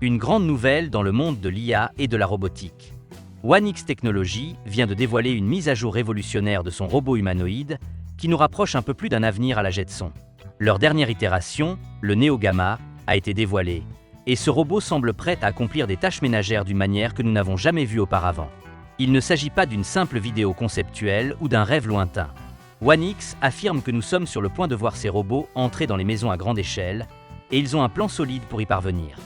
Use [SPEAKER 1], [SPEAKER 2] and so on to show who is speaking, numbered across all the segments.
[SPEAKER 1] Une grande nouvelle dans le monde de l'IA et de la robotique. One X Technologies vient de dévoiler une mise à jour révolutionnaire de son robot humanoïde qui nous rapproche un peu plus d'un avenir à la Jetson. Leur dernière itération, le Neo Gamma, a été dévoilée, et ce robot semble prêt à accomplir des tâches ménagères d'une manière que nous n'avons jamais vue auparavant. Il ne s'agit pas d'une simple vidéo conceptuelle ou d'un rêve lointain. One X affirme que nous sommes sur le point de voir ces robots entrer dans les maisons à grande échelle, et ils ont un plan solide pour y parvenir.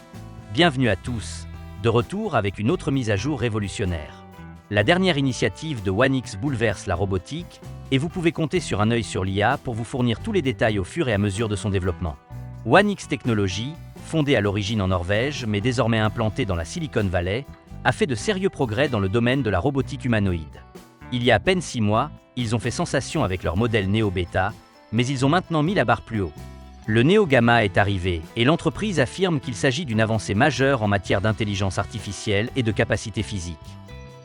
[SPEAKER 1] Bienvenue à tous, de retour avec une autre mise à jour révolutionnaire. La dernière initiative de One X bouleverse la robotique, et vous pouvez compter sur un œil sur l'IA pour vous fournir tous les détails au fur et à mesure de son développement. One X Technologies, fondée à l'origine en Norvège mais désormais implantée dans la Silicon Valley, a fait de sérieux progrès dans le domaine de la robotique humanoïde. Il y a à peine 6 mois, ils ont fait sensation avec leur modèle Neo Beta, mais ils ont maintenant mis la barre plus haut. Le Neo Gamma est arrivé, et l'entreprise affirme qu'il s'agit d'une avancée majeure en matière d'intelligence artificielle et de capacité physique.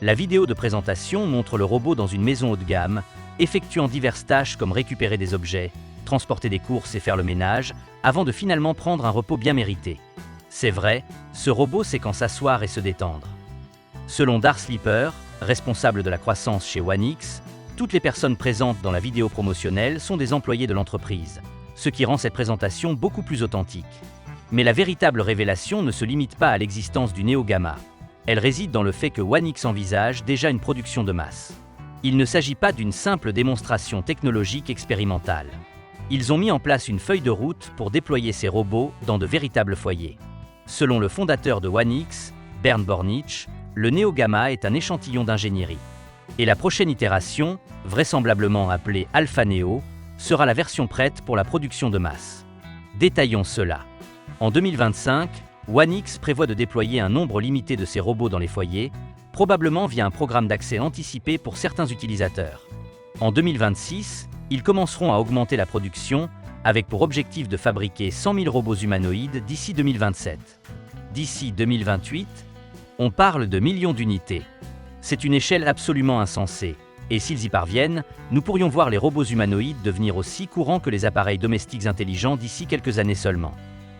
[SPEAKER 1] La vidéo de présentation montre le robot dans une maison haut de gamme, effectuant diverses tâches comme récupérer des objets, transporter des courses et faire le ménage, avant de finalement prendre un repos bien mérité. C'est vrai, ce robot sait quand s'asseoir et se détendre. Selon Dark Sleeper, responsable de la croissance chez One X, toutes les personnes présentes dans la vidéo promotionnelle sont des employés de l'entreprise, ce qui rend cette présentation beaucoup plus authentique. Mais la véritable révélation ne se limite pas à l'existence du Neo Gamma. Elle réside dans le fait que One X envisage déjà une production de masse. Il ne s'agit pas d'une simple démonstration technologique expérimentale. Ils ont mis en place une feuille de route pour déployer ces robots dans de véritables foyers. Selon le fondateur de One X, Bernd Bornitsch, le Neo Gamma est un échantillon d'ingénierie. Et la prochaine itération, vraisemblablement appelée Alpha Neo, sera la version prête pour la production de masse. Détaillons cela. En 2025, One X prévoit de déployer un nombre limité de ces robots dans les foyers, probablement via un programme d'accès anticipé pour certains utilisateurs. En 2026, ils commenceront à augmenter la production, avec pour objectif de fabriquer 100 000 robots humanoïdes d'ici 2027. D'ici 2028, on parle de millions d'unités. C'est une échelle absolument insensée. Et s'ils y parviennent, nous pourrions voir les robots humanoïdes devenir aussi courants que les appareils domestiques intelligents d'ici quelques années seulement.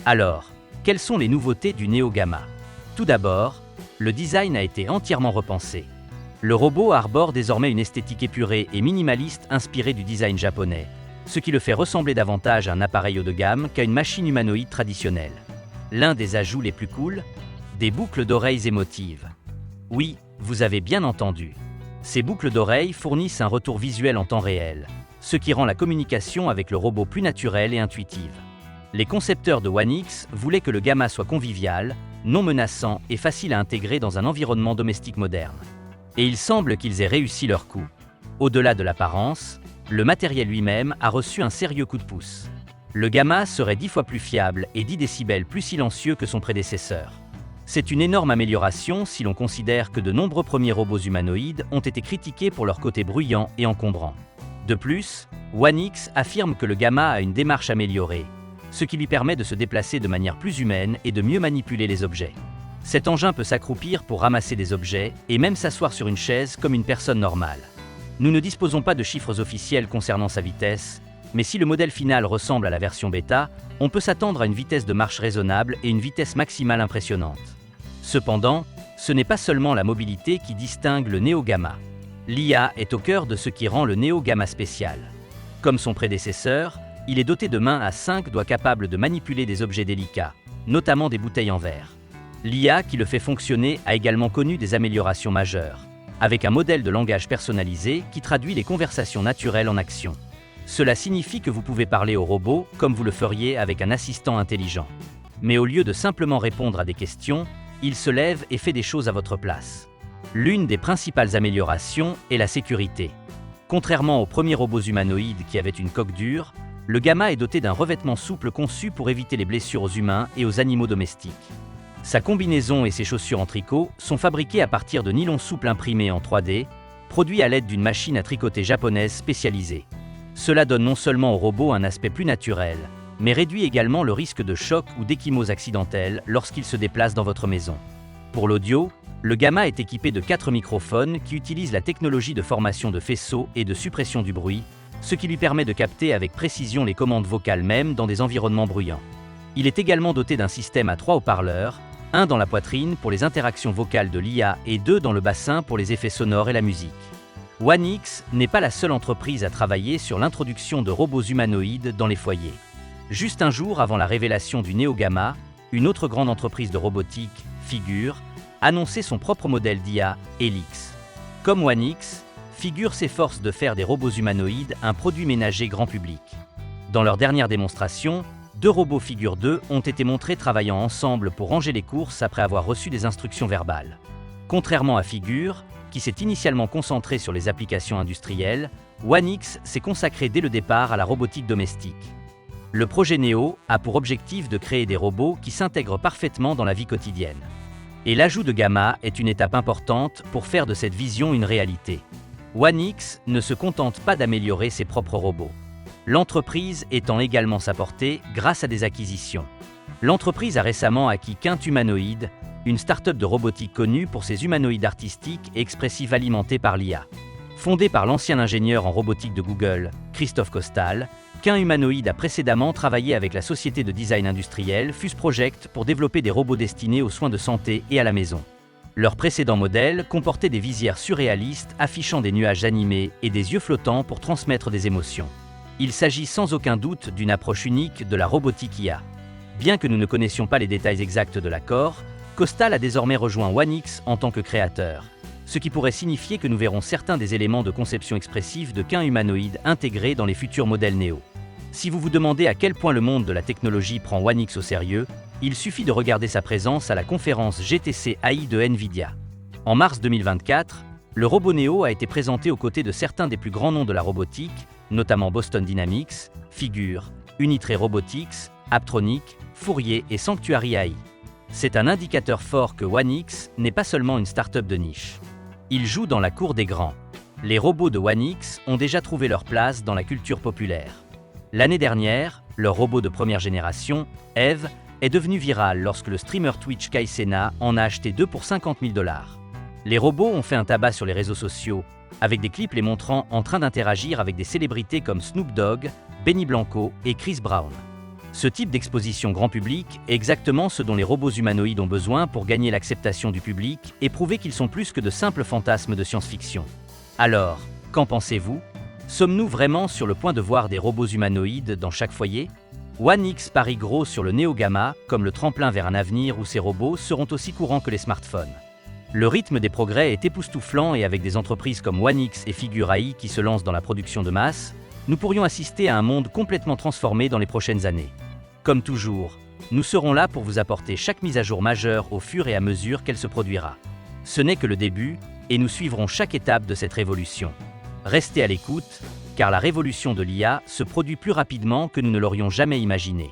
[SPEAKER 1] Alors, quelles sont les nouveautés du Neo Gamma? Tout d'abord, le design a été entièrement repensé. Le robot arbore désormais une esthétique épurée et minimaliste inspirée du design japonais, ce qui le fait ressembler davantage à un appareil haut de gamme qu'à une machine humanoïde traditionnelle. L'un des ajouts les plus cool, des boucles d'oreilles émotives. Oui, vous avez bien entendu. Ces boucles d'oreilles fournissent un retour visuel en temps réel, ce qui rend la communication avec le robot plus naturelle et intuitive. Les concepteurs de One X voulaient que le Gamma soit convivial, non menaçant et facile à intégrer dans un environnement domestique moderne. Et il semble qu'ils aient réussi leur coup. Au-delà de l'apparence, le matériel lui-même a reçu un sérieux coup de pouce. Le Gamma serait 10 fois plus fiable et 10 décibels plus silencieux que son prédécesseur. C'est une énorme amélioration si l'on considère que de nombreux premiers robots humanoïdes ont été critiqués pour leur côté bruyant et encombrant. De plus, One X affirme que le Gamma a une démarche améliorée, ce qui lui permet de se déplacer de manière plus humaine et de mieux manipuler les objets. Cet engin peut s'accroupir pour ramasser des objets et même s'asseoir sur une chaise comme une personne normale. Nous ne disposons pas de chiffres officiels concernant sa vitesse, mais si le modèle final ressemble à la version bêta, on peut s'attendre à une vitesse de marche raisonnable et une vitesse maximale impressionnante. Cependant, ce n'est pas seulement la mobilité qui distingue le Neo Gamma. L'IA est au cœur de ce qui rend le Neo Gamma spécial. Comme son prédécesseur, il est doté de mains à 5 doigts capables de manipuler des objets délicats, notamment des bouteilles en verre. L'IA qui le fait fonctionner a également connu des améliorations majeures, avec un modèle de langage personnalisé qui traduit les conversations naturelles en action. Cela signifie que vous pouvez parler au robot comme vous le feriez avec un assistant intelligent. Mais au lieu de simplement répondre à des questions, il se lève et fait des choses à votre place. L'une des principales améliorations est la sécurité. Contrairement aux premiers robots humanoïdes qui avaient une coque dure, le Gamma est doté d'un revêtement souple conçu pour éviter les blessures aux humains et aux animaux domestiques. Sa combinaison et ses chaussures en tricot sont fabriquées à partir de nylon souple imprimé en 3D, produit à l'aide d'une machine à tricoter japonaise spécialisée. Cela donne non seulement au robot un aspect plus naturel, mais réduit également le risque de choc ou d'échymose accidentelle lorsqu'il se déplace dans votre maison. Pour l'audio, le Gamma est équipé de 4 microphones qui utilisent la technologie de formation de faisceaux et de suppression du bruit, ce qui lui permet de capter avec précision les commandes vocales même dans des environnements bruyants. Il est également doté d'un système à 3 haut-parleurs, 1 dans la poitrine pour les interactions vocales de l'IA et 2 dans le bassin pour les effets sonores et la musique. OneX n'est pas la seule entreprise à travailler sur l'introduction de robots humanoïdes dans les foyers. Juste un jour avant la révélation du Neo Gamma, une autre grande entreprise de robotique, Figure, annonçait son propre modèle d'IA, Helix. Comme OneX, Figure s'efforce de faire des robots humanoïdes un produit ménager grand public. Dans leur dernière démonstration, 2 robots Figure 2 ont été montrés travaillant ensemble pour ranger les courses après avoir reçu des instructions verbales. Contrairement à Figure, qui s'est initialement concentré sur les applications industrielles, OneX s'est consacré dès le départ à la robotique domestique. Le projet Neo a pour objectif de créer des robots qui s'intègrent parfaitement dans la vie quotidienne. Et l'ajout de Gamma est une étape importante pour faire de cette vision une réalité. OneX ne se contente pas d'améliorer ses propres robots. L'entreprise étend également sa portée grâce à des acquisitions. L'entreprise a récemment acquis Quint Humanoid, une start-up de robotique connue pour ses humanoïdes artistiques et expressifs alimentés par l'IA. Fondée par l'ancien ingénieur en robotique de Google, Christophe Costal, Quint Humanoid a précédemment travaillé avec la société de design industriel Fuse Project pour développer des robots destinés aux soins de santé et à la maison. Leur précédent modèle comportait des visières surréalistes affichant des nuages animés et des yeux flottants pour transmettre des émotions. Il s'agit sans aucun doute d'une approche unique de la robotique IA. Bien que nous ne connaissions pas les détails exacts de l'accord, Costal a désormais rejoint OneX en tant que créateur, ce qui pourrait signifier que nous verrons certains des éléments de conception expressive de Quint Humanoid intégrés dans les futurs modèles Neo. Si vous vous demandez à quel point le monde de la technologie prend OneX au sérieux, il suffit de regarder sa présence à la conférence GTC AI de Nvidia. En mars 2024, le robot Neo a été présenté aux côtés de certains des plus grands noms de la robotique, notamment Boston Dynamics, Figure, Unitree Robotics, Apptronik, Fourier et Sanctuary AI. C'est un indicateur fort que OneX n'est pas seulement une start-up de niche. Il joue dans la cour des grands. Les robots de OneX ont déjà trouvé leur place dans la culture populaire. L'année dernière, leur robot de première génération, Eve, est devenu viral lorsque le streamer Twitch Kai Cenat en a acheté 2 pour $50 000. Les robots ont fait un tabac sur les réseaux sociaux, avec des clips les montrant en train d'interagir avec des célébrités comme Snoop Dogg, Benny Blanco et Chris Brown. Ce type d'exposition grand public est exactement ce dont les robots humanoïdes ont besoin pour gagner l'acceptation du public et prouver qu'ils sont plus que de simples fantasmes de science-fiction. Alors, qu'en pensez-vous ? Sommes-nous vraiment sur le point de voir des robots humanoïdes dans chaque foyer ? OneX parie gros sur le Neo Gamma comme le tremplin vers un avenir où ces robots seront aussi courants que les smartphones. Le rythme des progrès est époustouflant et avec des entreprises comme OneX et Figure AI qui se lancent dans la production de masse, nous pourrions assister à un monde complètement transformé dans les prochaines années. Comme toujours, nous serons là pour vous apporter chaque mise à jour majeure au fur et à mesure qu'elle se produira. Ce n'est que le début et nous suivrons chaque étape de cette révolution. Restez à l'écoute, car la révolution de l'IA se produit plus rapidement que nous ne l'aurions jamais imaginé.